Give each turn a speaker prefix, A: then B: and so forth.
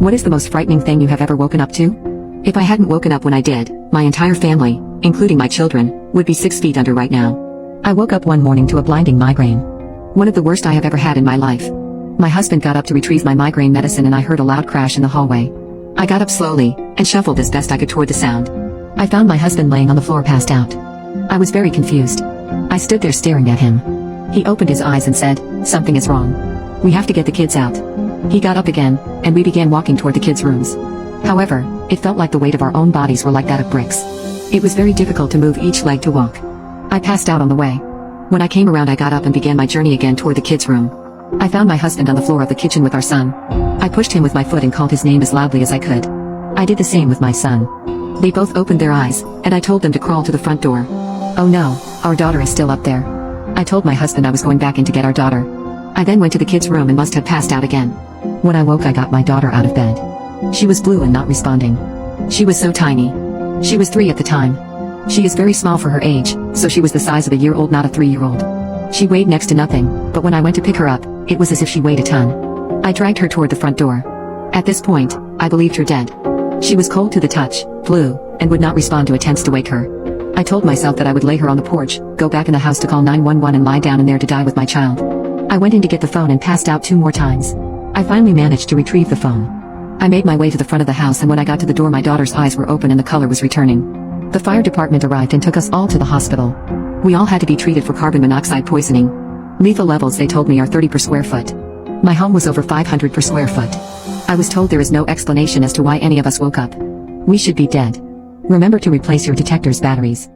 A: What is the most frightening thing you have ever woken up to? If I hadn't woken up when I did, my entire family, including my children, would be 6 feet under right now. I woke up one morning to a blinding migraine. One of the worst I have ever had in my life. My husband got up to retrieve my migraine medicine and I heard a loud crash in the hallway. I got up slowly, and shuffled as best I could toward the sound. I found my husband laying on the floor passed out. I was very confused. I stood there staring at him. He opened his eyes and said, "Something is wrong. We have to get the kids out." He got up again, and we began walking toward the kids' rooms. However, it felt like the weight of our own bodies were like that of bricks. It was very difficult to move each leg to walk. I passed out on the way. When I came around I got up and began my journey again toward the kids' room. I found my husband on the floor of the kitchen with our son. I pushed him with my foot and called his name as loudly as I could. I did the same with my son. They both opened their eyes, and I told them to crawl to the front door. Oh no, our daughter is still up there. I told my husband I was going back in to get our daughter. I then went to the kids' room and must have passed out again. When I woke I got my daughter out of bed. She was blue and not responding. She was so tiny. She was 3 at the time. She is very small for her age, so she was the size of a year-old, not a 3-year-old. She weighed next to nothing, but when I went to pick her up, it was as if she weighed a ton. I dragged her toward the front door. At this point, I believed her dead. She was cold to the touch, blue, and would not respond to attempts to wake her. I told myself that I would lay her on the porch, go back in the house to call 911 and lie down in there to die with my child. I went in to get the phone and passed out 2 more times. I finally managed to retrieve the phone. I made my way to the front of the house and when I got to the door my daughter's eyes were open and the color was returning. The fire department arrived and took us all to the hospital. We all had to be treated for carbon monoxide poisoning. Lethal levels they told me are 30 per square foot. My home was over 500 per square foot. I was told there is no explanation as to why any of us woke up. We should be dead. Remember to replace your detector's batteries.